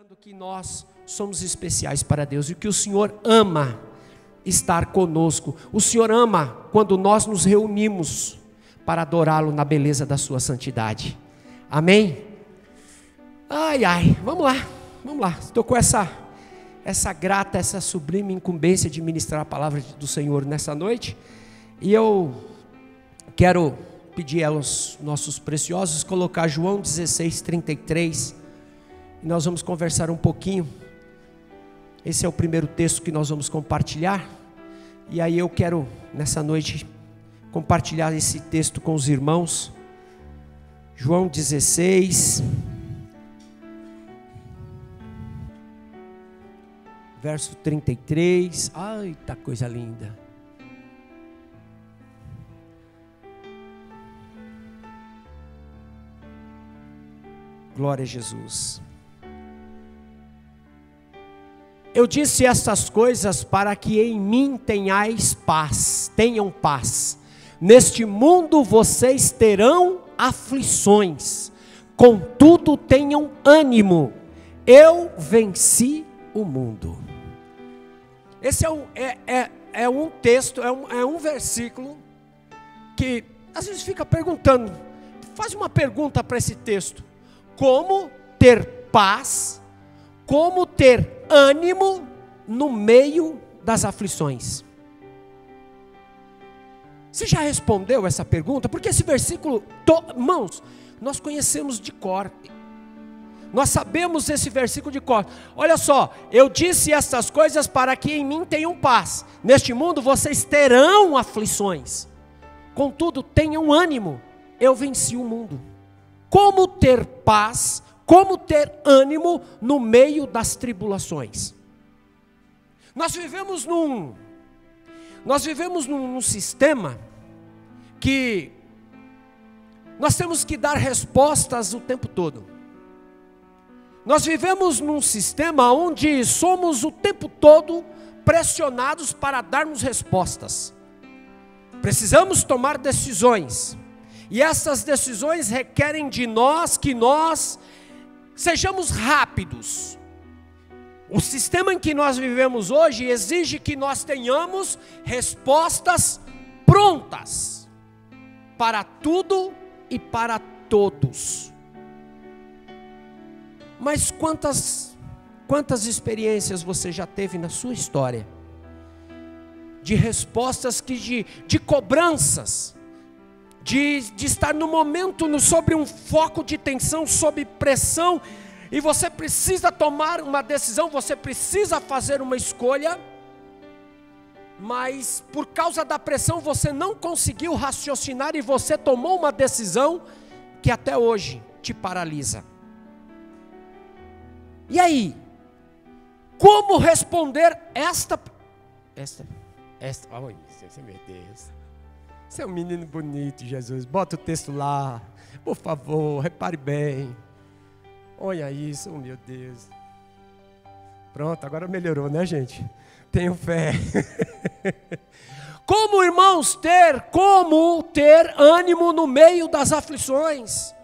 mostrando que nós somos especiais para Deus e que o Senhor ama estar conosco. O Senhor ama quando nós nos reunimos para adorá-lo na beleza da sua santidade. Amém? Ai, ai, vamos lá. Estou com essa grata, essa sublime incumbência de ministrar a palavra do Senhor nessa noite. E eu quero pedir aos nossos preciosos colocar João 16:33. E nós vamos conversar um pouquinho. Esse é o primeiro texto que nós vamos compartilhar. E aí eu quero, nessa noite, compartilhar esse texto com os irmãos. João 16, verso 33. Ai, tá coisa linda. Glória a Jesus. Eu disse estas coisas para que em mim tenham paz. Neste mundo vocês terão aflições, contudo tenham ânimo, eu venci o mundo. Esse é um texto, é um versículo que às vezes fica perguntando, faz uma pergunta para esse texto: como ter paz, como ter ânimo no meio das aflições? Você já respondeu essa pergunta? Porque esse versículo, irmãos, nós conhecemos de cor. Nós sabemos esse versículo de cor. Olha só, eu disse estas coisas para que em mim tenham paz. Neste mundo vocês terão aflições. Contudo, tenham ânimo. Eu venci o mundo. Como ter paz, como ter ânimo no meio das tribulações? Nós vivemos num sistema que nós temos que dar respostas o tempo todo. Nós vivemos num sistema onde somos o tempo todo pressionados para darmos respostas. Precisamos tomar decisões. E essas decisões requerem de nós que nós sejamos rápidos. O sistema em que nós vivemos hoje exige que nós tenhamos respostas prontas para tudo e para todos. Mas quantas experiências você já teve na sua história de respostas de cobranças, de estar no momento sobre um foco de tensão, sob pressão, e você precisa tomar uma decisão, você precisa fazer uma escolha, mas por causa da pressão você não conseguiu raciocinar e você tomou uma decisão que até hoje te paralisa. E aí, como responder esta, olha, meu Deus, você é um menino bonito, Jesus, bota o texto lá, por favor, repare bem. Olha isso, oh meu Deus. Pronto, agora melhorou, né, gente? Tenho fé. Como, irmãos, ter ânimo no meio das aflições?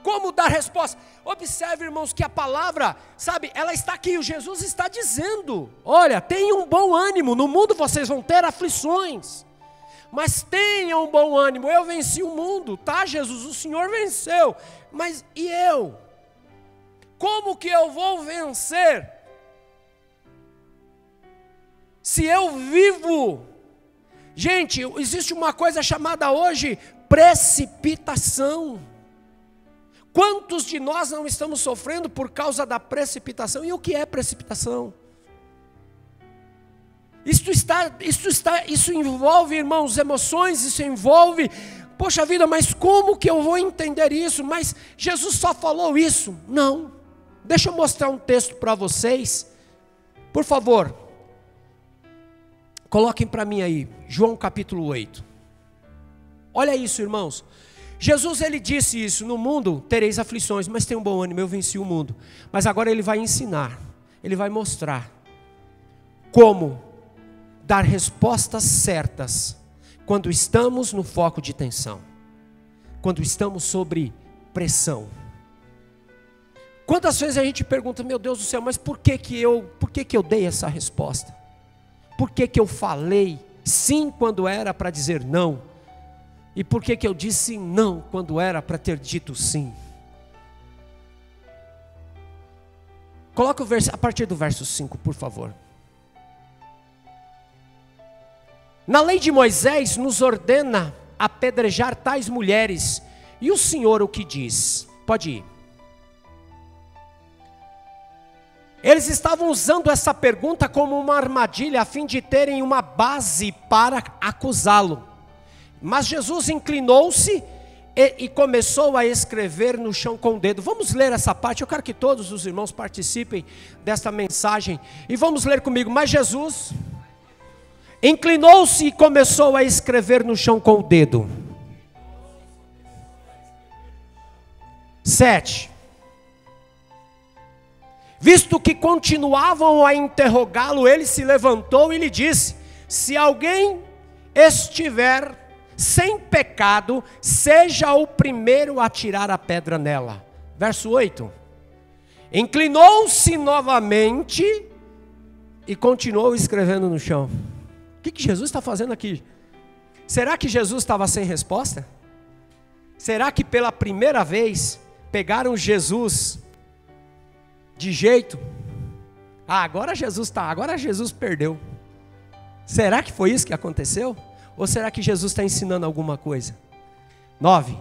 Como dar resposta? Observe, irmãos, que a palavra, sabe, ela está aqui, o Jesus está dizendo: olha, tenham um bom ânimo, no mundo vocês vão ter aflições, mas tenham um bom ânimo, eu venci o mundo, tá, Jesus? O Senhor venceu, mas e eu? Como que eu vou vencer se eu vivo? Gente, existe uma coisa chamada hoje precipitação. Quantos de nós não estamos sofrendo por causa da precipitação? E o que é precipitação? Isso envolve, irmãos, emoções, isso envolve, poxa vida, mas como que eu vou entender isso? Mas Jesus só falou isso? Não. Deixa eu mostrar um texto para vocês. Por favor, coloquem para mim aí, João capítulo 8. Olha isso, irmãos. Jesus, ele disse isso: no mundo tereis aflições, mas tenham bom ânimo, eu venci o mundo. Mas agora ele vai ensinar, ele vai mostrar como dar respostas certas quando estamos no foco de tensão, quando estamos sob pressão. Quantas vezes a gente pergunta, meu Deus do céu, mas por que eu dei essa resposta? Por que eu falei sim quando era para dizer não? E por que eu disse não quando era para ter dito sim? Coloca o verso, a partir do verso 5, por favor. Na lei de Moisés nos ordena apedrejar tais mulheres. E o Senhor o que diz? Pode ir. Eles estavam usando essa pergunta como uma armadilha a fim de terem uma base para acusá-lo. Mas Jesus inclinou-se e começou a escrever no chão com o dedo. Vamos ler essa parte, eu quero que todos os irmãos participem desta mensagem. E vamos ler comigo. Mas Jesus inclinou-se e começou a escrever no chão com o dedo. 7. Visto que continuavam a interrogá-lo, ele se levantou e lhe disse: se alguém estiver sem pecado, seja o primeiro a tirar a pedra nela. Verso 8. Inclinou-se novamente e continuou escrevendo no chão. O que Jesus está fazendo aqui? Será que Jesus estava sem resposta? Será que pela primeira vez pegaram Jesus de jeito? Agora Jesus perdeu. Será que foi isso que aconteceu? Ou será que Jesus está ensinando alguma coisa? 9.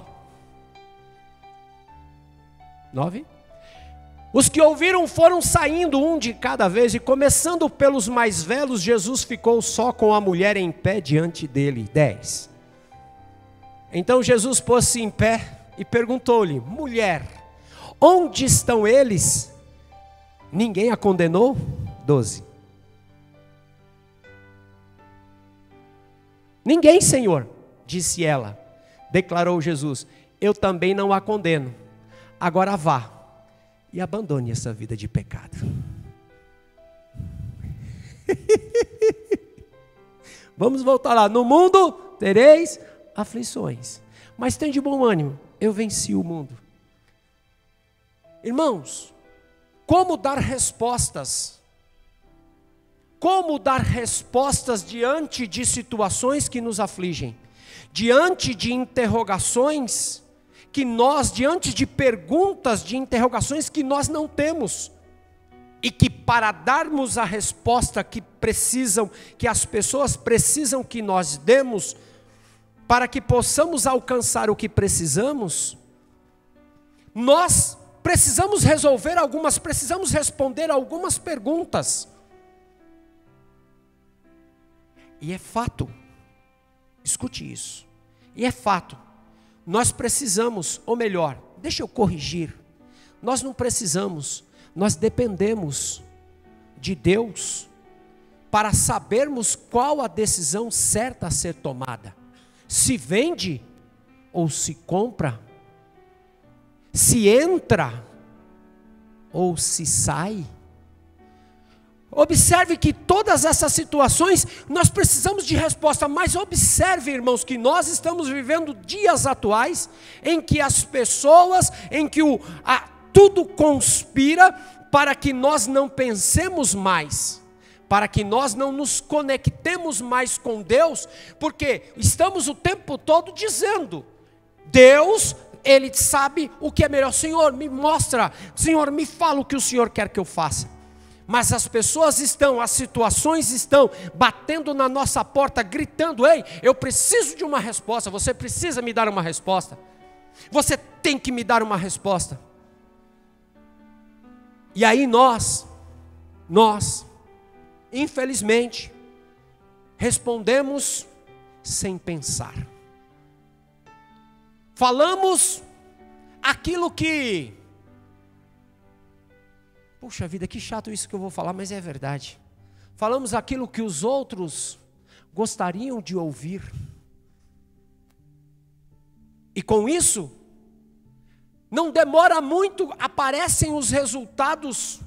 Os que ouviram foram saindo um de cada vez, e começando pelos mais velhos, Jesus ficou só com a mulher em pé diante dele. 10. Então Jesus pôs-se em pé e perguntou-lhe: mulher, onde estão eles? Ninguém a condenou? 12. Ninguém, Senhor, disse ela. Declarou Jesus: eu também não a condeno. Agora vá e abandone essa vida de pecado. Vamos voltar lá. No mundo tereis aflições, mas tem de bom ânimo, eu venci o mundo. Irmãos, como dar respostas? Como dar respostas diante de situações que nos afligem? Diante de interrogações que diante de perguntas, de interrogações que nós não temos. E que para darmos a resposta que as pessoas precisam que nós demos, para que possamos alcançar o que precisamos, nós precisamos responder algumas perguntas. E é fato, escute isso, e é fato, nós precisamos, ou melhor, deixa eu corrigir, nós não precisamos, nós dependemos de Deus para sabermos qual a decisão certa a ser tomada. Se vende ou se compra, se entra ou se sai. Observe que todas essas situações nós precisamos de resposta, mas observe, irmãos, que nós estamos vivendo dias atuais em que as pessoas, em que tudo conspira para que nós não pensemos mais, para que nós não nos conectemos mais com Deus, porque estamos o tempo todo dizendo: Deus, Ele sabe o que é melhor. Senhor, me mostra, Senhor, me fala o que o Senhor quer que eu faça. Mas as situações estão batendo na nossa porta, gritando: ei, eu preciso de uma resposta, você precisa me dar uma resposta, você tem que me dar uma resposta. E aí nós, infelizmente, respondemos sem pensar. Falamos aquilo que... Puxa vida, que chato isso que eu vou falar, mas é verdade. Falamos aquilo que os outros gostariam de ouvir. E com isso, não demora muito, aparecem os resultados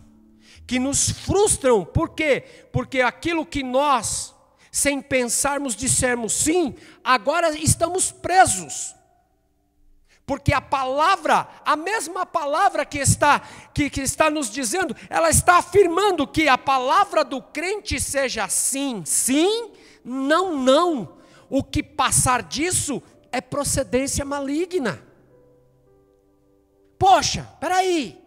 que nos frustram. Por quê? Porque aquilo que nós, sem pensarmos, dissemos sim, agora estamos presos. Porque a palavra, a mesma palavra que está nos dizendo, ela está afirmando que a palavra do crente seja sim, sim, não, não. O que passar disso é procedência maligna. Poxa, peraí,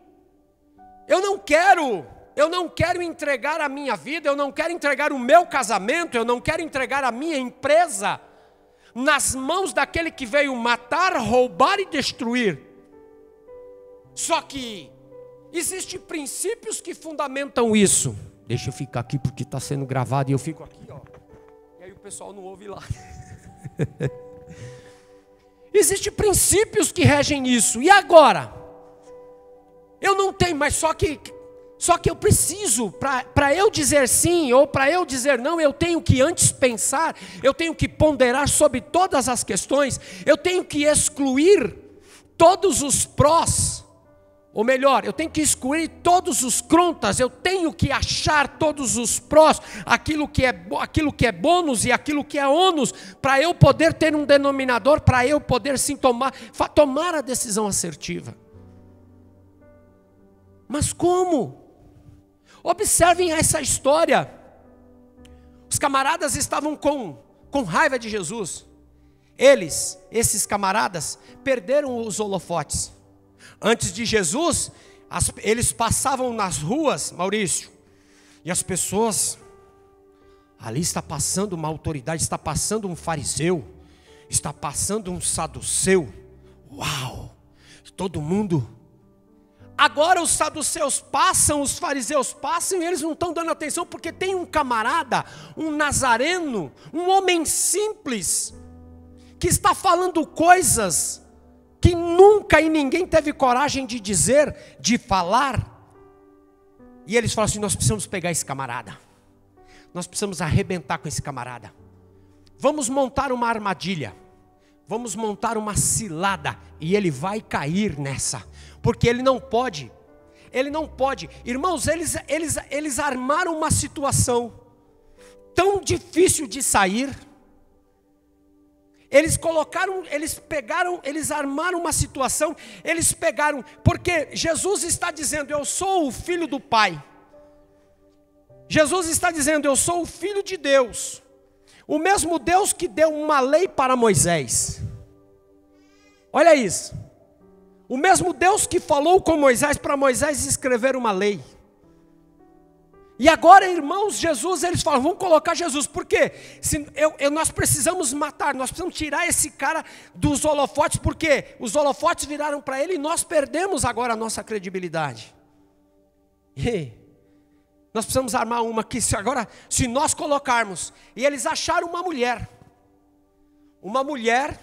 eu não quero entregar a minha vida, eu não quero entregar o meu casamento, eu não quero entregar a minha empresa nas mãos daquele que veio matar, roubar e destruir. Só que existem princípios que fundamentam isso. Deixa eu ficar aqui porque está sendo gravado e eu fico aqui, ó. E aí o pessoal não ouve lá. Existem princípios que regem isso. E agora? Eu não tenho, mas só que eu preciso, para eu dizer sim ou para eu dizer não, eu tenho que antes pensar, eu tenho que ponderar sobre todas as questões, eu tenho que excluir todos os prós, ou melhor, eu tenho que excluir todos os contras, eu tenho que achar todos os prós, aquilo que é bônus e aquilo que é ônus, para eu poder ter um denominador, para eu poder sim tomar a decisão assertiva. Mas como? Observem essa história. Os camaradas estavam com raiva de Jesus. Esses camaradas, perderam os holofotes. Antes de Jesus, eles passavam nas ruas, Maurício, e as pessoas, ali está passando uma autoridade, está passando um fariseu, está passando um saduceu. Uau! Todo mundo. Agora os saduceus passam, os fariseus passam e eles não estão dando atenção porque tem um camarada, um nazareno, um homem simples, que está falando coisas que nunca e ninguém teve coragem de dizer, de falar. E eles falam assim: nós precisamos pegar esse camarada, nós precisamos arrebentar com esse camarada, vamos montar uma armadilha, vamos montar uma cilada e ele vai cair nessa. Porque ele não pode, irmãos, eles armaram uma situação tão difícil de sair, eles armaram uma situação, porque Jesus está dizendo: eu sou o filho do Pai, Jesus está dizendo: eu sou o filho de Deus, o mesmo Deus que deu uma lei para Moisés, olha isso. O mesmo Deus que falou com Moisés, para Moisés escrever uma lei. E agora, irmãos, eles falam: vamos colocar Jesus, porque nós precisamos matar, nós precisamos tirar esse cara dos holofotes, porque os holofotes viraram para ele e nós perdemos agora a nossa credibilidade. E nós precisamos armar uma que se nós colocarmos, e eles acharam uma mulher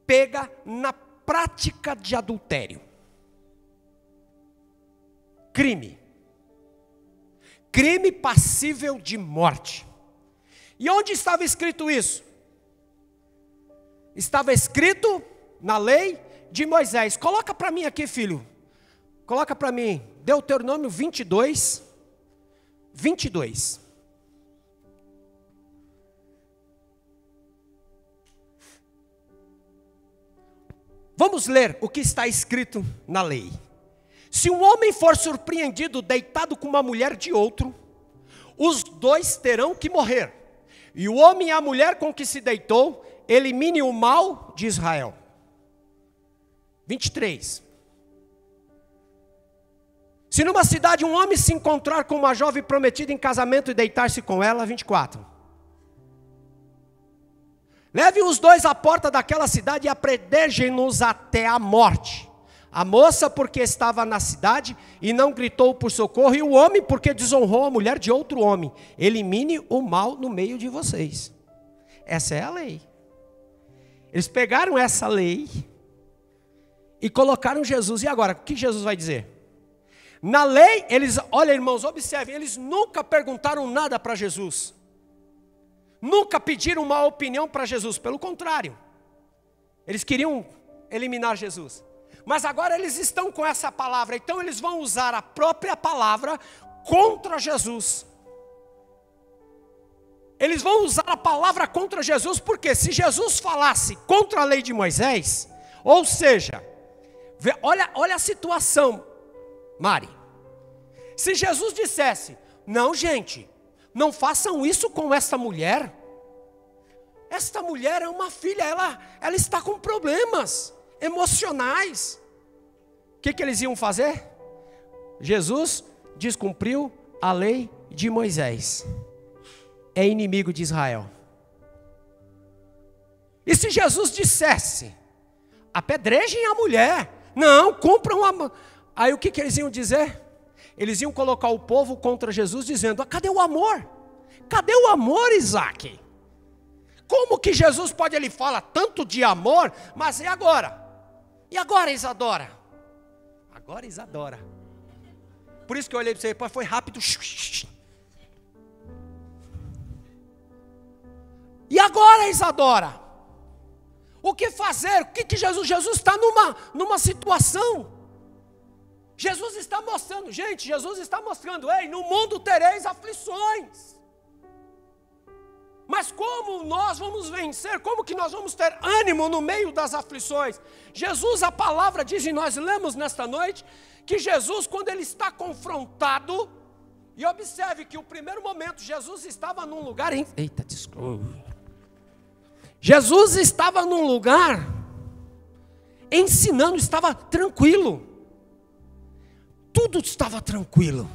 pega na prática de adultério, crime passível de morte. E onde estava escrito isso? Estava escrito na lei de Moisés. Coloca para mim aqui, filho, coloca para mim, Deuteronômio 22. Vamos ler o que está escrito na lei. Se um homem for surpreendido deitado com uma mulher de outro, os dois terão que morrer. E o homem e a mulher com que se deitou, elimine o mal de Israel. 23. Se numa cidade um homem se encontrar com uma jovem prometida em casamento e deitar-se com ela, 24. Leve os dois à porta daquela cidade e apedrejem-nos até a morte. A moça porque estava na cidade e não gritou por socorro, e o homem porque desonrou a mulher de outro homem. Elimine o mal no meio de vocês. Essa é a lei. Eles pegaram essa lei e colocaram Jesus. E agora, o que Jesus vai dizer? Na lei, olha, irmãos, observem, eles nunca perguntaram nada para Jesus. Nunca pediram uma opinião para Jesus, pelo contrário, eles queriam eliminar Jesus. Mas agora eles estão com essa palavra, então eles vão usar a própria palavra contra Jesus. Eles vão usar a palavra contra Jesus, porque se Jesus falasse contra a lei de Moisés, Ou seja, olha a situação, Mari. Se Jesus dissesse, não gente, não façam isso com esta mulher. Esta mulher é uma filha, ela está com problemas emocionais. O que eles iam fazer? Jesus descumpriu a lei de Moisés. É inimigo de Israel. E se Jesus dissesse, apedrejem a mulher. Não, compram uma... Aí o que eles iam dizer? Eles iam colocar o povo contra Jesus dizendo, cadê o amor? Cadê o amor, Isaac? Como que Jesus pode, ele fala tanto de amor, mas e agora? E agora, Isadora? Agora, Isadora. Por isso que eu olhei para você, foi rápido. E agora, Isadora? O que fazer? O que Jesus está numa situação. Jesus está mostrando, gente, Jesus está mostrando, ei, no mundo tereis aflições. Mas como nós vamos vencer? Como que nós vamos ter ânimo no meio das aflições? Jesus, a palavra diz, e nós lemos nesta noite, que Jesus, quando ele está confrontado, e observe que o primeiro momento, Jesus estava num lugar, eita, desculpa. Jesus estava num lugar, ensinando, estava tranquilo. Tudo estava tranquilo.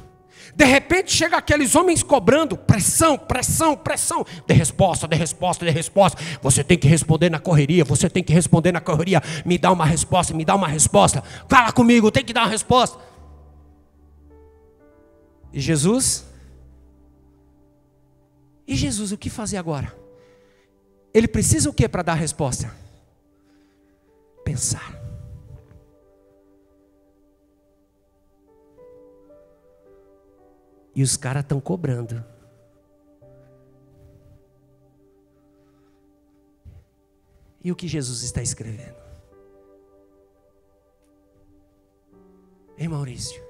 De repente chega aqueles homens cobrando, pressão, pressão, pressão. Dê resposta, dê resposta, dê resposta. Você tem que responder na correria, você tem que responder na correria. Me dá uma resposta, me dá uma resposta. Fala comigo, tem que dar uma resposta. E Jesus, o que fazer agora? Ele precisa o que para dar a resposta? Pensar. E os caras estão cobrando. E o que Jesus está escrevendo? Hein, Maurício?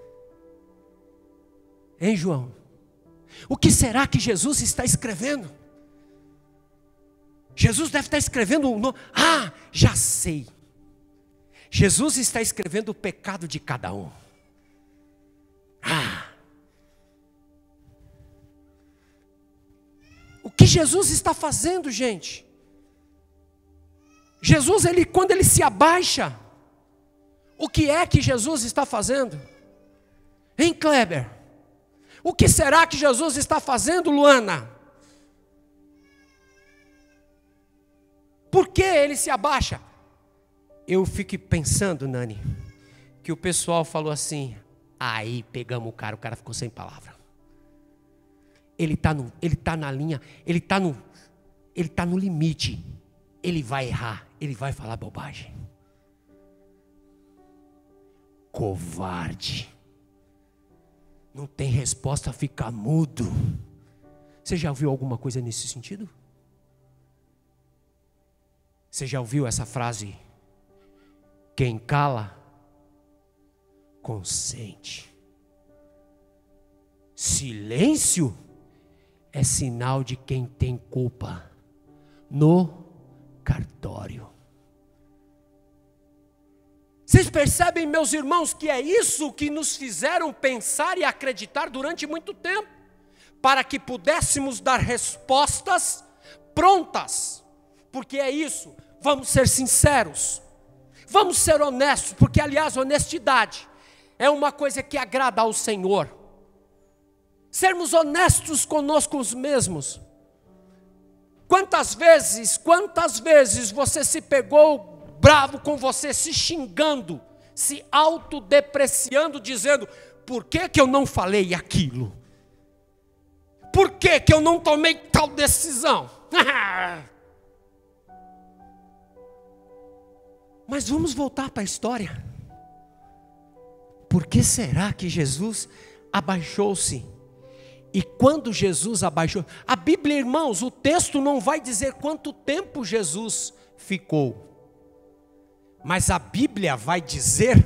Hein, João? O que será que Jesus está escrevendo? Jesus deve estar escrevendo já sei. Jesus está escrevendo o pecado de cada um. O que Jesus está fazendo, gente? Jesus, quando ele se abaixa, o que é que Jesus está fazendo? Hein, Kleber? O que será que Jesus está fazendo, Luana? Por que ele se abaixa? Eu fico pensando, Nani, que o pessoal falou assim, aí pegamos o cara ficou sem palavra. Ele está na linha, ele está no limite. Ele vai errar, ele vai falar bobagem. Covarde. Não tem resposta, fica mudo. Você já ouviu alguma coisa nesse sentido? Você já ouviu essa frase? Quem cala, consente. Silêncio é sinal de quem tem culpa no cartório. Vocês percebem, meus irmãos, que é isso que nos fizeram pensar e acreditar durante muito tempo, para que pudéssemos dar respostas prontas, porque é isso, vamos ser sinceros, vamos ser honestos, porque aliás, honestidade é uma coisa que agrada ao Senhor. Sermos honestos conosco mesmos. Quantas vezes você se pegou bravo com você, se xingando, se autodepreciando, dizendo, por que eu não falei aquilo? Por que eu não tomei tal decisão? Mas vamos voltar para a história. Por que será que Jesus abaixou-se? E quando Jesus abaixou, a Bíblia, irmãos, o texto não vai dizer quanto tempo Jesus ficou, mas a Bíblia vai dizer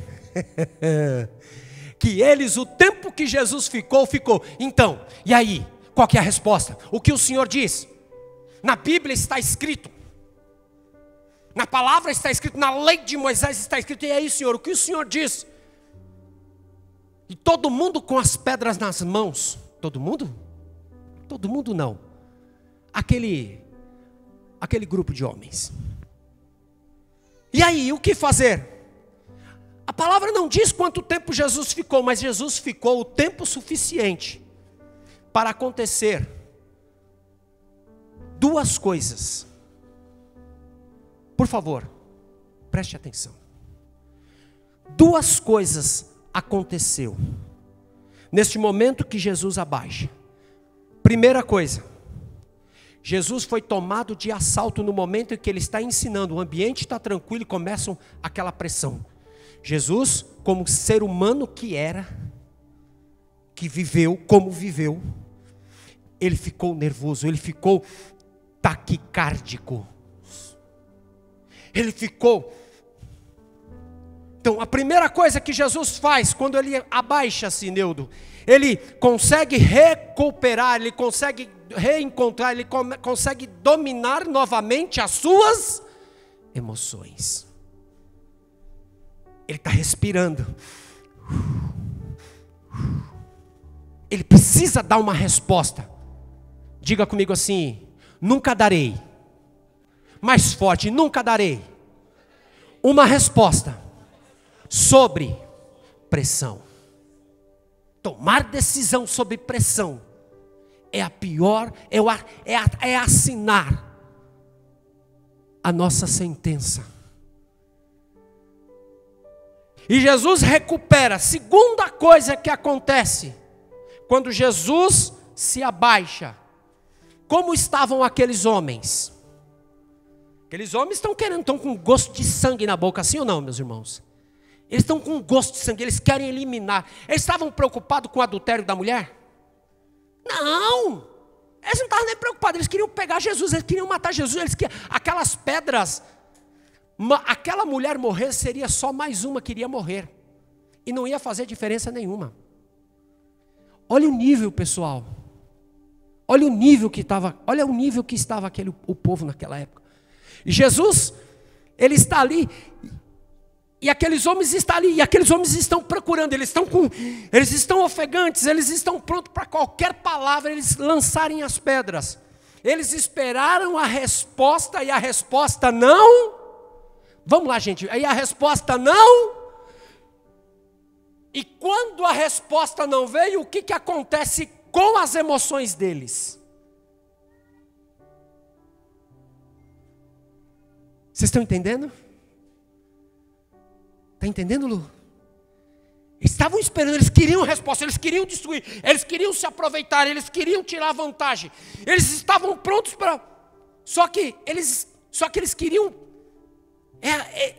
que eles, o tempo que Jesus ficou. Então, e aí, qual que é a resposta? O que o Senhor diz? Na Bíblia está escrito. Na palavra está escrito, na lei de Moisés está escrito, e é isso, Senhor, o que o Senhor diz? E todo mundo com as pedras nas mãos. Todo mundo? Todo mundo não. Aquele grupo de homens. E aí, o que fazer? A palavra não diz quanto tempo Jesus ficou, mas Jesus ficou o tempo suficiente para acontecer duas coisas. Por favor, preste atenção. Duas coisas aconteceu neste momento que Jesus abaixa. Primeira coisa, Jesus foi tomado de assalto no momento em que ele está ensinando, o ambiente está tranquilo e começa aquela pressão. Jesus, como ser humano que era, que viveu como viveu, ele ficou nervoso, ele ficou taquicárdico. Ele ficou. Então, a primeira coisa que Jesus faz quando ele abaixa-se, Neudo, ele consegue recuperar, ele consegue reencontrar, ele consegue dominar novamente as suas emoções. Ele está respirando. Ele precisa dar uma resposta. Diga comigo assim: nunca darei. Mais forte, nunca darei uma resposta sobre pressão. Tomar decisão sob pressão é a pior, é assinar a nossa sentença. E Jesus recupera. Segunda coisa que acontece quando Jesus se abaixa: como estavam aqueles homens? Aqueles homens estão com gosto de sangue na boca, sim ou não, meus irmãos? Eles estão com gosto de sangue, eles querem eliminar. Eles estavam preocupados com o adultério da mulher? Não! Eles não estavam nem preocupados, eles queriam pegar Jesus, eles queriam matar Jesus, eles queriam aquelas pedras. Aquela mulher morrer seria só mais uma que iria morrer. E não ia fazer diferença nenhuma. Olha o nível, pessoal. Olha o nível que estava o povo naquela época. E Jesus, ele está ali, e aqueles homens estão ali, e aqueles homens estão procurando, eles estão ofegantes, eles estão prontos para qualquer palavra, eles lançarem as pedras. Eles esperaram a resposta, e a resposta não. Vamos lá, gente, aí a resposta não. E quando a resposta não veio, o que acontece com as emoções deles? Vocês estão entendendo? Está entendendo, Lu? Eles estavam esperando, eles queriam resposta, eles queriam destruir, eles queriam se aproveitar, eles queriam tirar vantagem. Eles estavam prontos para... Só que eles queriam...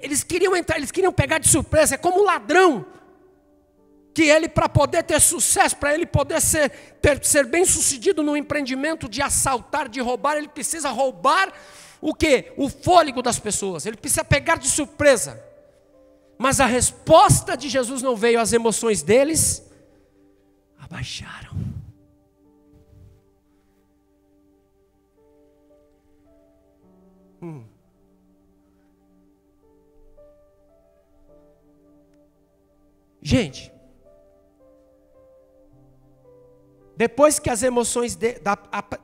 eles queriam entrar, eles queriam pegar de surpresa. É como um ladrão, que ele, para poder ter sucesso, para ele poder ser bem sucedido no empreendimento de assaltar, de roubar, ele precisa roubar o quê? O fôlego das pessoas. Ele precisa pegar de surpresa. Mas a resposta de Jesus não veio, as emoções deles abaixaram. Gente, depois que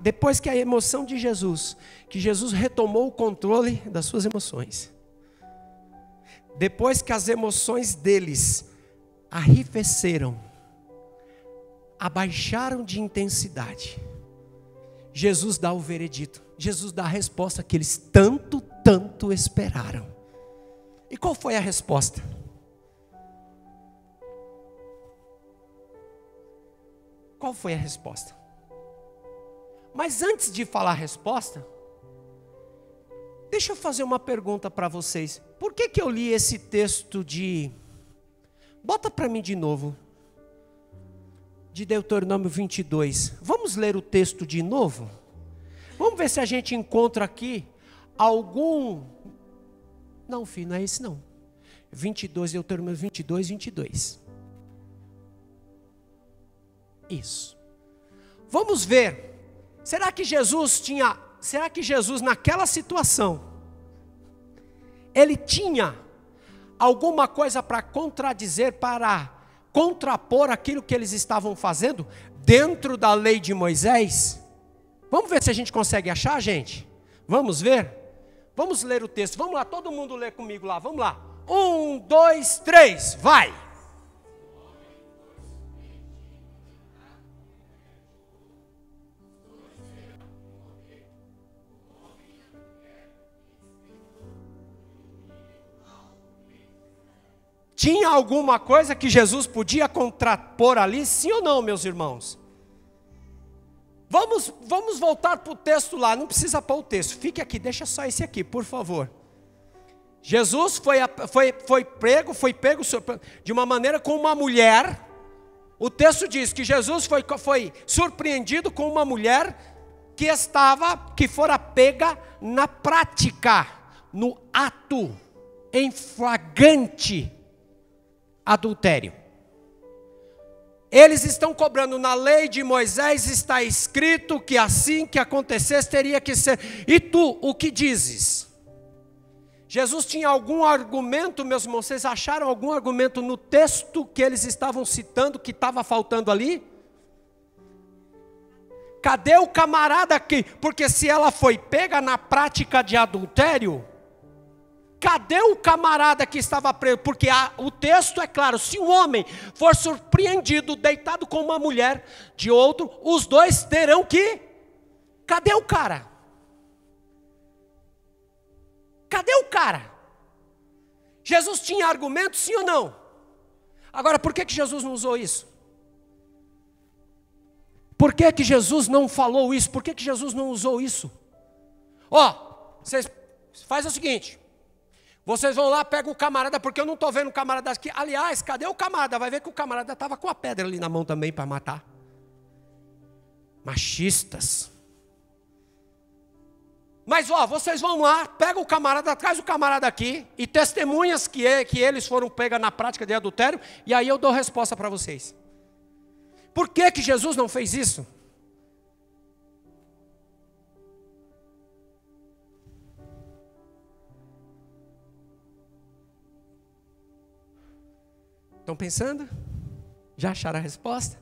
depois que a emoção de Jesus, que Jesus retomou o controle das suas emoções, depois que as emoções deles arrefeceram, abaixaram de intensidade, Jesus dá o veredito, Jesus dá a resposta que eles tanto esperaram. E qual foi a resposta? Qual foi a resposta? Mas antes de falar a resposta, deixa eu fazer uma pergunta para vocês. Por que eu li esse texto bota para mim de novo, de Deuteronômio 22. Vamos ler o texto de novo? Vamos ver se a gente encontra aqui algum... Não, filho, não é esse não. 22, Deuteronômio 22. Isso. Vamos ver. Será que Jesus naquela situação, ele tinha alguma coisa para contradizer, para contrapor aquilo que eles estavam fazendo dentro da lei de Moisés? Vamos ver se a gente consegue achar, gente? Vamos ver? Vamos ler o texto. Vamos lá, todo mundo lê comigo lá. Vamos lá. 1, 2, 3, vai! Tinha alguma coisa que Jesus podia contrapor ali, sim ou não, meus irmãos? Vamos voltar para o texto lá, não precisa pôr o texto, fique aqui, deixa só esse aqui, por favor. Jesus foi pego de uma maneira com uma mulher. O texto diz que Jesus foi surpreendido com uma mulher que fora pega na prática, no ato, em flagrante adultério. Eles estão cobrando, na lei de Moisés está escrito que assim que acontecesse teria que ser. E tu, o que dizes? Jesus tinha algum argumento, meus irmãos? Vocês acharam algum argumento no texto que eles estavam citando que estava faltando ali? Cadê o camarada aqui? Porque se ela foi pega na prática de adultério, cadê o camarada que estava preso? Porque o texto é claro, se um homem for surpreendido, deitado com uma mulher de outro, os dois terão que... Cadê o cara? Cadê o cara? Jesus tinha argumento, sim ou não? Agora, por que Jesus não usou isso? Por que Jesus não falou isso? Por que Jesus não usou isso? Vocês fazem o seguinte... Vocês vão lá, pegam o camarada, porque eu não estou vendo o camarada aqui. Aliás, cadê o camarada? Vai ver que o camarada estava com a pedra ali na mão também para matar. Machistas. Mas vocês vão lá, pegam o camarada, traz o camarada aqui, e testemunhas que eles foram pegos na prática de adultério, e aí eu dou resposta para vocês. Por que Jesus não fez isso? Estão pensando? Já acharam a resposta?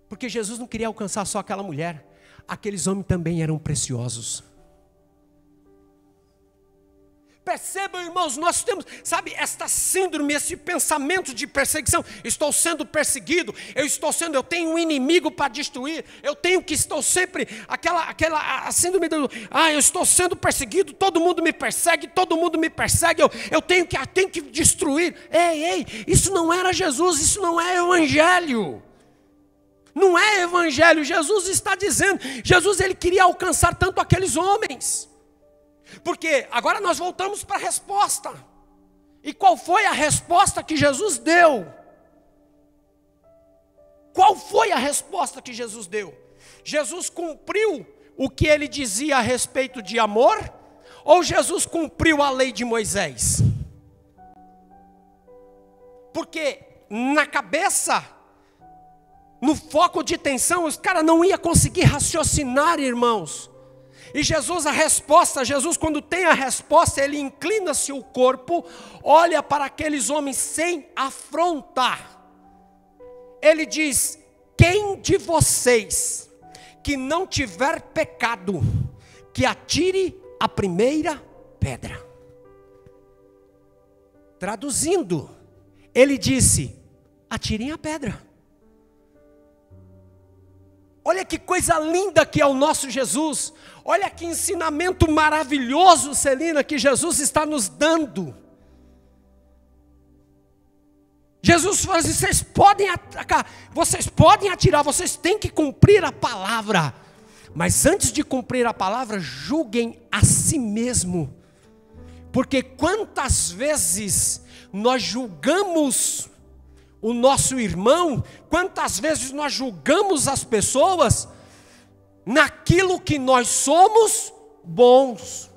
Porque Jesus não queria alcançar só aquela mulher. Aqueles homens também eram preciosos. Percebam, irmãos, nós temos, sabe, esta síndrome, esse pensamento de perseguição. Estou sendo perseguido, eu tenho um inimigo para destruir, estou sempre, a síndrome do, eu estou sendo perseguido, todo mundo me persegue, eu tenho que destruir. Ei, isso não era Jesus, isso não é evangelho. Não é evangelho, Jesus está dizendo, ele queria alcançar tanto aqueles homens. Porque agora nós voltamos para a resposta. E qual foi a resposta que Jesus deu? Qual foi a resposta que Jesus deu? Jesus cumpriu o que ele dizia a respeito de amor? Ou Jesus cumpriu a lei de Moisés? Porque na cabeça, no foco de tensão, os caras não iam conseguir raciocinar, irmãos. E Jesus quando tem a resposta, ele inclina-se o corpo, olha para aqueles homens sem afrontar. Ele diz: quem de vocês que não tiver pecado, que atire a primeira pedra. Traduzindo, ele disse: atirem a pedra. Olha que coisa linda que é o nosso Jesus. Olha que ensinamento maravilhoso, Celina, que Jesus está nos dando. Jesus fala assim: vocês podem atacar, vocês podem atirar, vocês têm que cumprir a palavra. Mas antes de cumprir a palavra, julguem a si mesmo. Porque quantas vezes nós julgamos o nosso irmão, quantas vezes nós julgamos as pessoas naquilo que nós somos bons.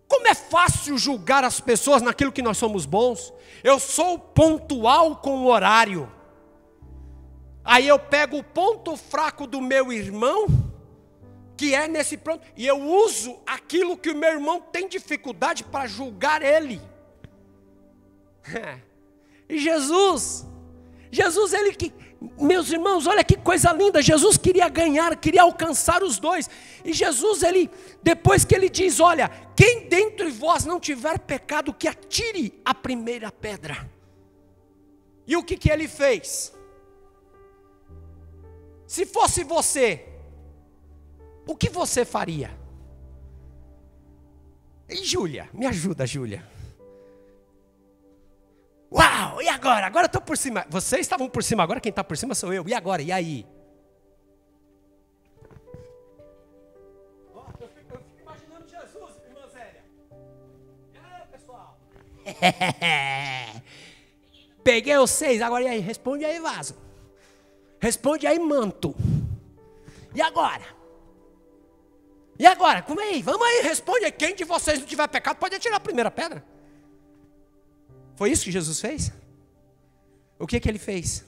Como é fácil julgar as pessoas naquilo que nós somos bons. Eu sou pontual com o horário. Aí eu pego o ponto fraco do meu irmão, que é nesse pronto, e eu uso aquilo que o meu irmão tem dificuldade para julgar ele. E Jesus, ele que, meus irmãos, olha que coisa linda, Jesus queria ganhar, queria alcançar os dois, e Jesus, ele, depois que ele diz, olha, quem dentre vós não tiver pecado, que atire a primeira pedra. E o que ele fez? Se fosse você, o que você faria? E Júlia, me ajuda, Júlia. Uau, e agora? Agora eu estou por cima. Vocês estavam por cima, agora quem está por cima sou eu. E agora? E aí? Eu fico imaginando Jesus, irmã Zélia. E aí, pessoal? Peguei os 6, agora e aí? Responde aí, vaso. Responde aí, manto. E agora? E agora? Como é aí? Vamos aí, responde aí. Quem de vocês não tiver pecado pode atirar a primeira pedra. Foi isso que Jesus fez? O que ele fez?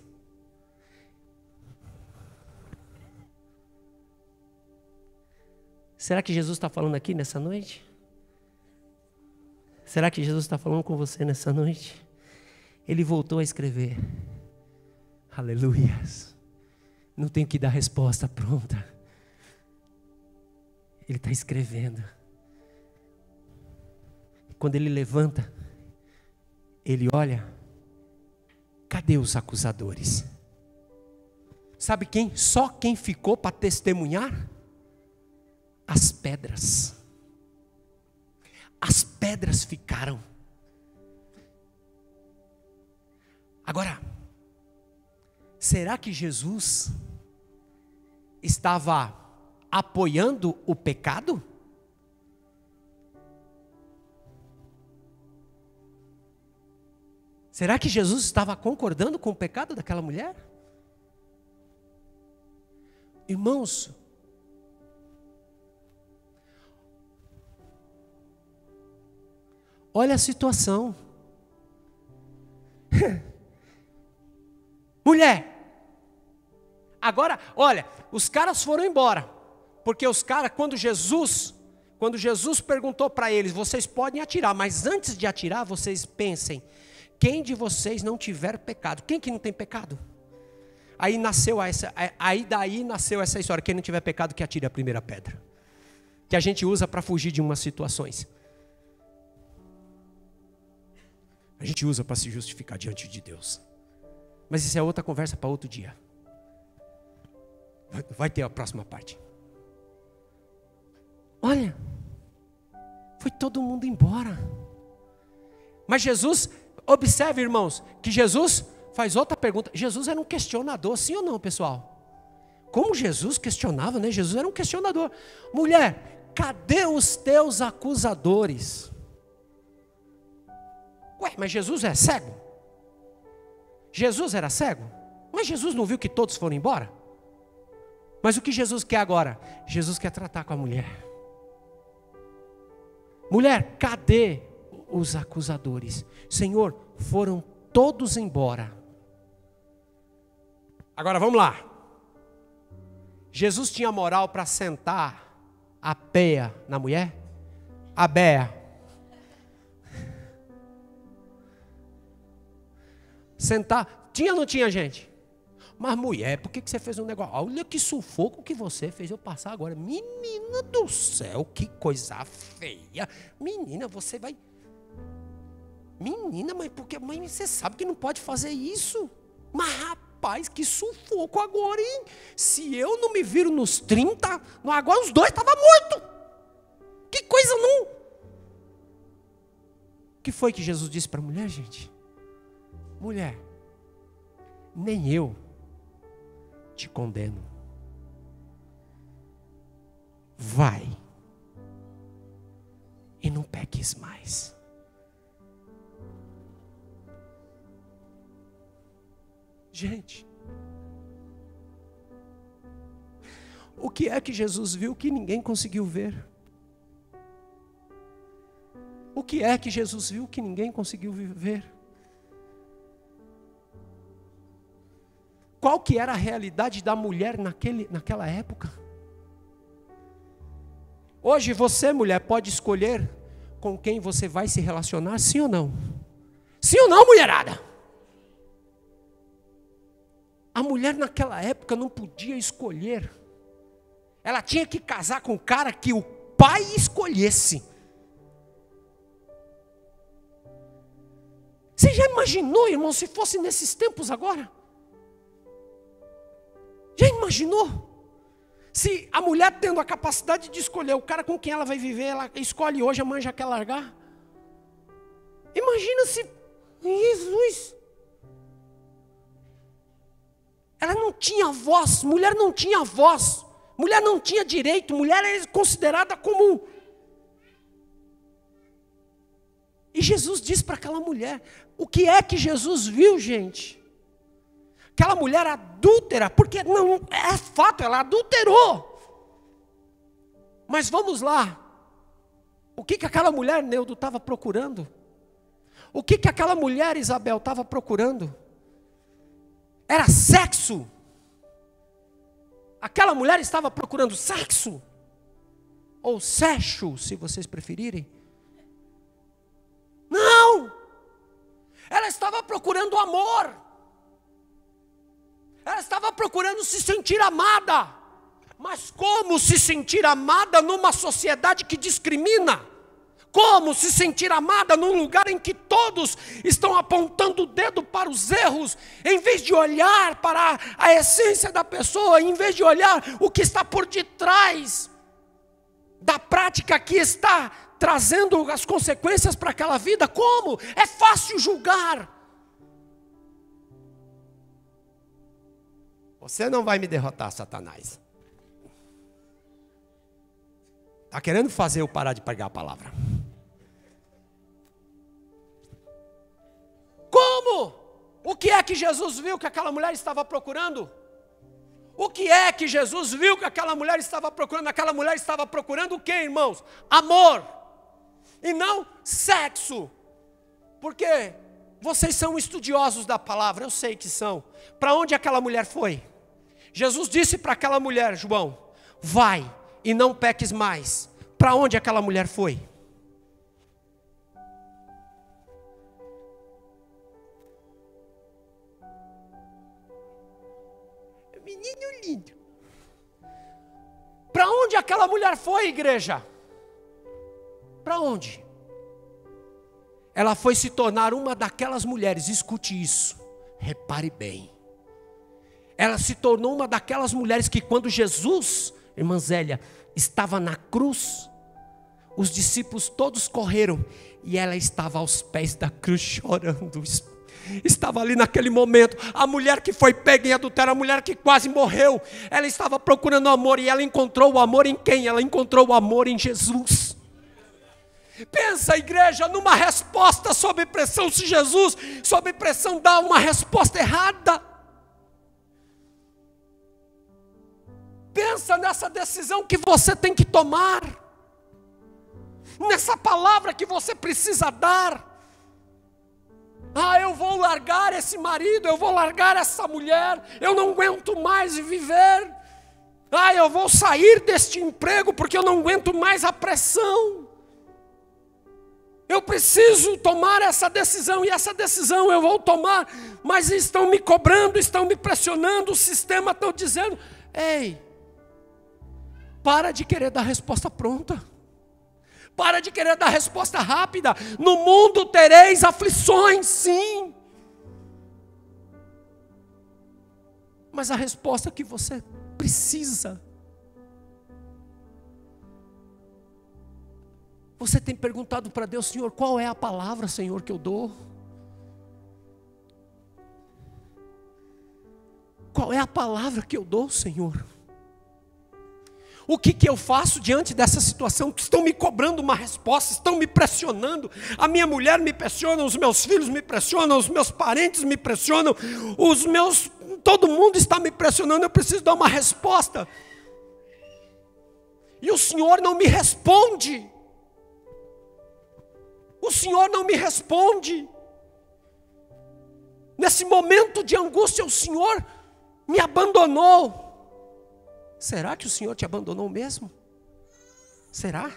Será que Jesus está falando aqui nessa noite? Será que Jesus está falando com você nessa noite? Ele voltou a escrever. Aleluias. Não tenho que dar resposta pronta. Ele está escrevendo. Quando ele levanta, ele olha, cadê os acusadores? Sabe quem? Só quem ficou para testemunhar? As pedras. As pedras ficaram. Agora, será que Jesus estava apoiando o pecado? Será que Jesus estava concordando com o pecado daquela mulher? Irmãos, olha a situação. Mulher, agora, olha, os caras foram embora, porque os caras, quando Jesus perguntou para eles, vocês podem atirar, mas antes de atirar, vocês pensem, quem de vocês não tiver pecado? Quem que não tem pecado? Daí nasceu essa história, quem não tiver pecado que atire a primeira pedra, que a gente usa para fugir de umas situações. A gente usa para se justificar diante de Deus. Mas isso é outra conversa para outro dia. Vai ter a próxima parte. Olha, foi todo mundo embora. Mas Jesus, observe, irmãos, que Jesus faz outra pergunta. Jesus era um questionador, sim ou não, pessoal? Como Jesus questionava, né? Jesus era um questionador. Mulher, cadê os teus acusadores? Ué, mas Jesus é cego? Jesus era cego? Mas Jesus não viu que todos foram embora? Mas o que Jesus quer agora? Jesus quer tratar com a mulher. Mulher, cadê os acusadores? Senhor, foram todos embora. Agora vamos lá. Jesus tinha moral para sentar a peia na mulher? A beia. Sentar, tinha ou não tinha, gente? Mas mulher, por que você fez um negócio? Olha que sufoco que você fez eu passar agora. Menina do céu, que coisa feia. Menina, você vai... Menina, mas porque mãe, você sabe que não pode fazer isso? Mas rapaz, que sufoco agora, hein? Se eu não me viro nos 30, agora os dois estavam mortos. Que coisa não... O que foi que Jesus disse para a mulher, gente? Mulher, nem eu te condeno. Vai e não peques mais. Gente, o que é que Jesus viu que ninguém conseguiu ver? O que é que Jesus viu que ninguém conseguiu ver? Qual que era a realidade da mulher naquela época? Hoje você, mulher, pode escolher com quem você vai se relacionar, sim ou não? Sim ou não, mulherada? A mulher naquela época não podia escolher. Ela tinha que casar com o cara que o pai escolhesse. Você já imaginou, irmão, se fosse nesses tempos agora? Já imaginou? Se a mulher tendo a capacidade de escolher o cara com quem ela vai viver, ela escolhe hoje, amanhã já quer largar. Imagina se... Jesus... Ela não tinha voz, mulher não tinha voz, mulher não tinha direito, mulher era considerada como... E Jesus diz para aquela mulher, o que é que Jesus viu, gente? Aquela mulher adúltera, porque não é fato, ela adulterou. Mas vamos lá, o que aquela mulher, Neudo, estava procurando? O que aquela mulher, Isabel, estava procurando? Era sexo. Aquela mulher estava procurando sexo, ou sexo, se vocês preferirem. Não, ela estava procurando amor, ela estava procurando se sentir amada. Mas como se sentir amada numa sociedade que discrimina? Como se sentir amada num lugar em que todos estão apontando o dedo para os erros, em vez de olhar para a essência da pessoa, em vez de olhar o que está por detrás da prática que está trazendo as consequências para aquela vida? Como? É fácil julgar. Você não vai me derrotar, Satanás. Está querendo fazer eu parar de pregar a palavra. Como? O que é que Jesus viu que aquela mulher estava procurando? O que é que Jesus viu que aquela mulher estava procurando? Aquela mulher estava procurando o que, irmãos? Amor. E não sexo. Porque vocês são estudiosos da palavra, eu sei que são. Para onde aquela mulher foi? Jesus disse para aquela mulher, João, vai e não peques mais. Para onde aquela mulher foi? Menino lindo. Para onde aquela mulher foi, igreja? Para onde? Ela foi se tornar uma daquelas mulheres, escute isso, repare bem. Ela se tornou uma daquelas mulheres que quando Jesus, irmã Zélia, estava na cruz, os discípulos todos correram e ela estava aos pés da cruz chorando. Estava ali naquele momento, a mulher que foi pega em adultério, a mulher que quase morreu, ela estava procurando amor e ela encontrou o amor em quem? Ela encontrou o amor em Jesus. Pensa, igreja, numa resposta sob pressão, se Jesus sob pressão dá uma resposta errada. Pensa nessa decisão que você tem que tomar, nessa palavra que você precisa dar. Ah, eu vou largar esse marido, eu vou largar essa mulher, eu não aguento mais viver. Ah, eu vou sair deste emprego porque eu não aguento mais a pressão. Eu preciso tomar essa decisão e essa decisão eu vou tomar, mas estão me cobrando, estão me pressionando, o sistema está dizendo, ei, para de querer dar resposta pronta. Para de querer dar resposta rápida. No mundo tereis aflições, sim. Mas a resposta que você precisa. Você tem perguntado para Deus, Senhor, qual é a palavra, Senhor, que eu dou? Qual é a palavra que eu dou, Senhor? O que eu faço diante dessa situação? Que estão me cobrando uma resposta, estão me pressionando. A minha mulher me pressiona, os meus filhos me pressionam, os meus parentes me pressionam, todo mundo está me pressionando, eu preciso dar uma resposta. E o Senhor não me responde. O Senhor não me responde. Nesse momento de angústia, o Senhor me abandonou. Será que o Senhor te abandonou mesmo? Será?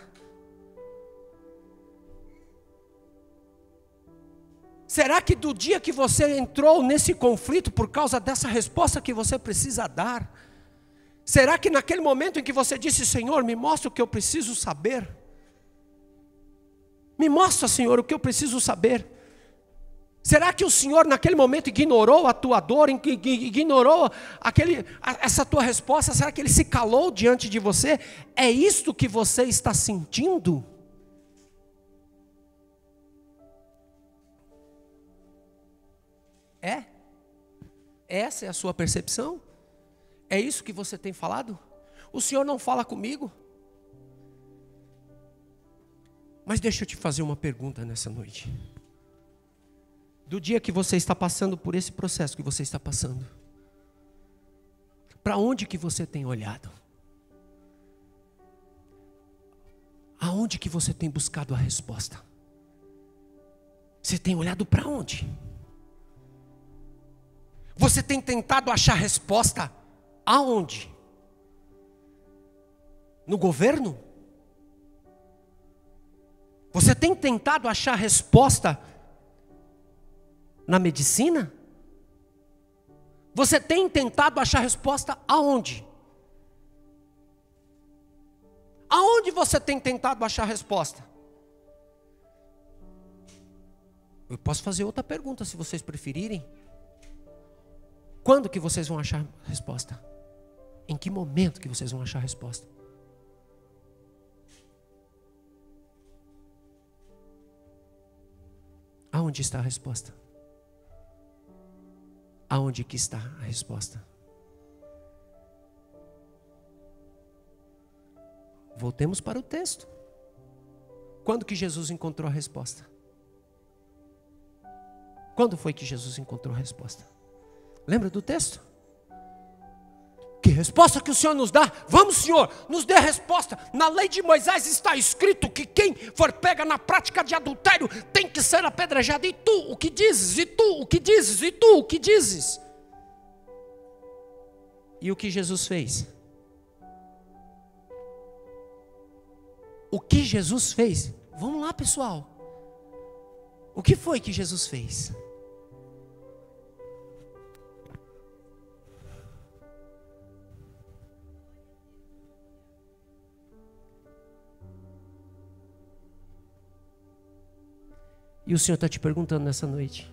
Será que do dia que você entrou nesse conflito por causa dessa resposta que você precisa dar, será que naquele momento em que você disse, Senhor, me mostra o que eu preciso saber? Me mostra, Senhor, o que eu preciso saber. Será que o Senhor naquele momento ignorou a tua dor, ignorou essa tua resposta? Será que Ele se calou diante de você? É isto que você está sentindo? É? Essa é a sua percepção? É isso que você tem falado? O Senhor não fala comigo? Mas deixa eu te fazer uma pergunta nessa noite. Do dia que você está passando por esse processo que você está passando, para onde que você tem olhado? Aonde que você tem buscado a resposta? Você tem olhado para onde? Você tem tentado achar resposta aonde? No governo? Você tem tentado achar resposta na medicina? Você tem tentado achar resposta aonde? Aonde você tem tentado achar resposta? Eu posso fazer outra pergunta se vocês preferirem. Quando que vocês vão achar resposta? Em que momento que vocês vão achar resposta? Aonde está a resposta? Aonde que está a resposta? Voltemos para o texto. Quando que Jesus encontrou a resposta? Quando foi que Jesus encontrou a resposta? Lembra do texto? Que resposta que o Senhor nos dá? Vamos, Senhor, nos dê a resposta. Na lei de Moisés está escrito que quem for pega na prática de adultério tem que ser apedrejado. E tu, o que dizes? E tu, o que dizes? E tu, o que dizes? E o que Jesus fez? O que Jesus fez? Vamos lá, pessoal. O que foi que Jesus fez? E o Senhor está te perguntando nessa noite: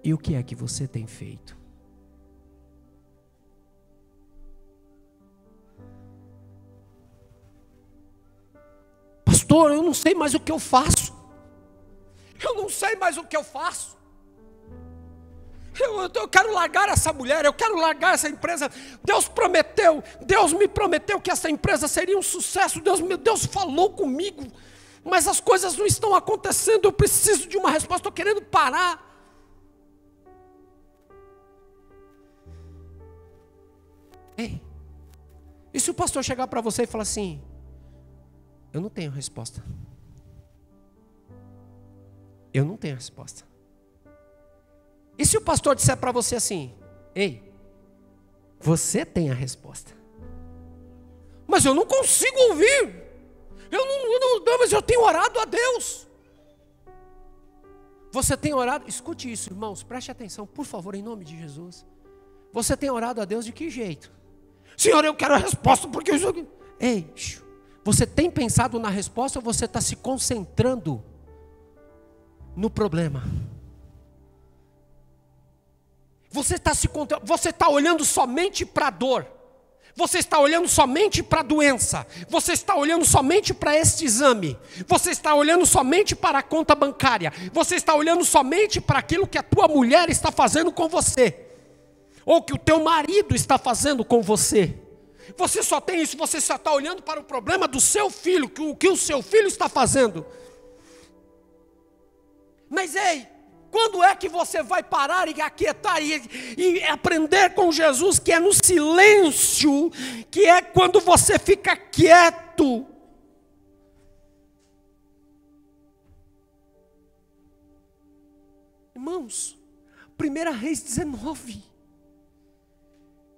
e o que é que você tem feito? Pastor, eu não sei mais o que eu faço. Eu não sei mais o que eu faço. Eu quero largar essa mulher, eu quero largar essa empresa. Deus me prometeu que essa empresa seria um sucesso. Deus falou comigo, mas as coisas não estão acontecendo. Eu preciso de uma resposta, estou querendo parar. Ei, e se o pastor chegar para você e falar assim: eu não tenho resposta. Eu não tenho resposta. E se o pastor disser para você assim: ei, você tem a resposta. Mas eu não consigo ouvir. Mas eu tenho orado a Deus. Você tem orado? Escute isso, irmãos, preste atenção, por favor, em nome de Jesus. Você tem orado a Deus de que jeito? Senhor, eu quero a resposta, porque eu... Ei, você tem pensado na resposta ou você está se concentrando no problema? Você está olhando somente para a dor. Você está olhando somente para a doença. Você está olhando somente para este exame. Você está olhando somente para a conta bancária. Você está olhando somente para aquilo que a tua mulher está fazendo com você, ou que o teu marido está fazendo com você. Você só tem isso. Você só está olhando para o problema do seu filho, o que o seu filho está fazendo. Mas ei, quando é que você vai parar e aquietar e aprender com Jesus, que é no silêncio, que é quando você fica quieto? Irmãos, 1 Reis 19,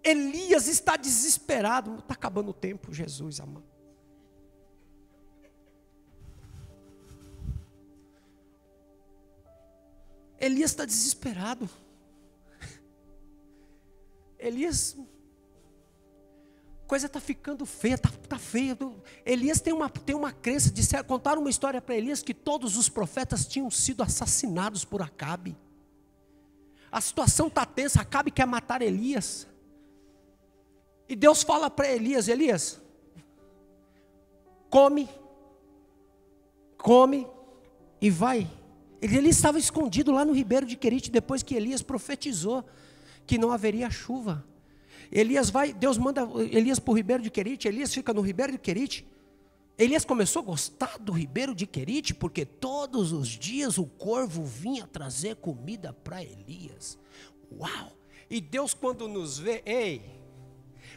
Elias está desesperado. Está acabando o tempo, Jesus amado. Elias está desesperado. Elias, coisa está ficando feia, está feia. Elias tem uma crença, contaram uma história para Elias que todos os profetas tinham sido assassinados por Acabe. A situação está tensa, Acabe quer matar Elias. E Deus fala para Elias: Elias, come e vai. Ele estava escondido lá no ribeiro de Querite, depois que Elias profetizou que não haveria chuva. Deus manda Elias para o ribeiro de Querite, Elias fica no ribeiro de Querite. Elias começou a gostar do ribeiro de Querite, porque todos os dias o corvo vinha trazer comida para Elias. Uau! E Deus, quando nos vê,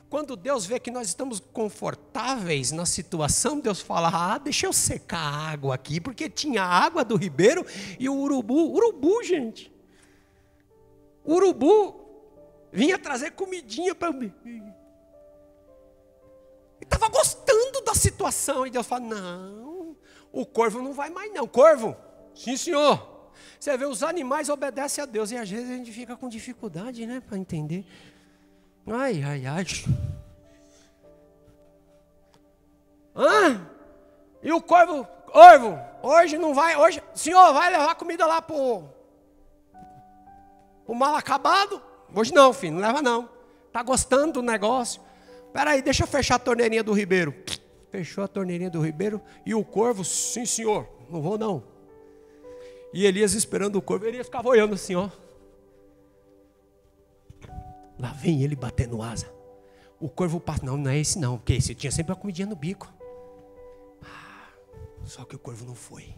quando Deus vê que nós estamos confortáveis na situação, Deus fala: deixa eu secar a água aqui, porque tinha água do ribeiro e o urubu, gente. O urubu vinha trazer comidinha para mim. Ele estava gostando da situação. E Deus fala: não, o corvo não vai mais não. Corvo? Sim, senhor. Você vê, os animais obedecem a Deus. E às vezes a gente fica com dificuldade, né, para entender. Ai. E o corvo, hoje não vai, hoje, senhor, vai levar comida lá pro mal acabado? Hoje não, filho, não leva não. Está gostando do negócio? Espera aí, deixa eu fechar a torneirinha do ribeiro. Fechou a torneirinha do ribeiro. E o corvo: sim, senhor, não vou não. E Elias esperando o corvo. Elias ficava olhando assim, ó. Lá vem ele batendo asa. O corvo passa: não é esse não, porque esse tinha sempre a comidinha no bico. Só que o corvo não foi.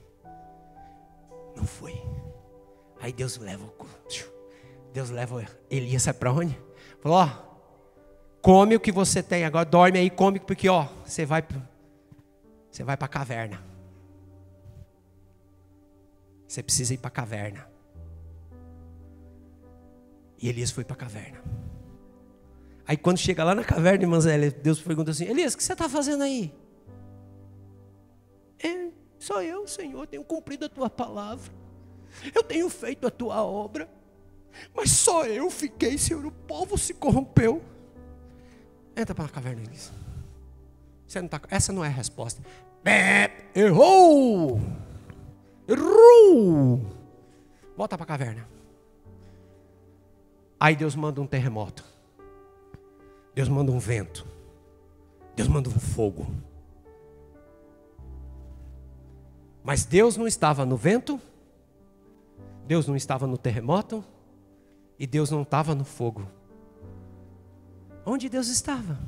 Aí Deus leva Elias, sabe para onde? Falou: come o que você tem agora, dorme aí, come, porque você vai para a caverna. Você precisa ir para a caverna. E Elias foi para a caverna. Aí quando chega lá na caverna, irmãs, Deus pergunta assim: Elias, o que você está fazendo aí? Só eu, Senhor, tenho cumprido a tua palavra. Eu tenho feito a tua obra. Mas só eu fiquei, Senhor, o povo se corrompeu. Entra para a caverna, Elias. Essa não é a resposta. Errou! Volta para a caverna. Aí Deus manda um terremoto. Deus manda um vento. Deus manda um fogo. Mas Deus não estava no vento, Deus não estava no terremoto, e Deus não estava no fogo. Onde Deus estava?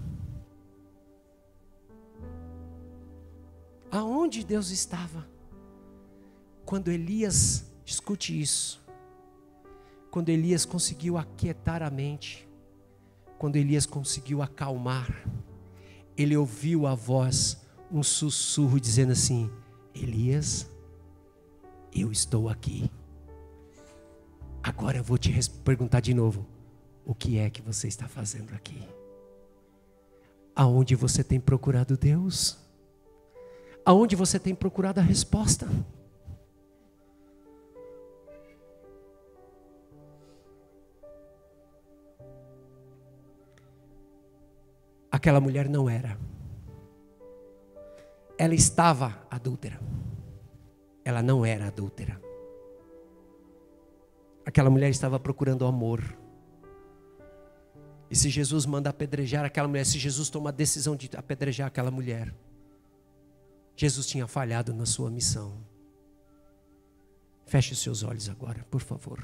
Aonde Deus estava? Quando Elias, escute isso, quando Elias conseguiu aquietar a mente, quando Elias conseguiu acalmar, ele ouviu a voz, um sussurro dizendo assim: Elias, eu estou aqui. Agora eu vou te perguntar de novo: o que é que você está fazendo aqui? Aonde você tem procurado Deus? Aonde você tem procurado a resposta? Aquela mulher não era. Ela estava adúltera. Ela não era adúltera. Aquela mulher estava procurando amor. E se Jesus manda apedrejar aquela mulher, se Jesus toma a decisão de apedrejar aquela mulher, Jesus tinha falhado na sua missão. Feche os seus olhos agora, por favor.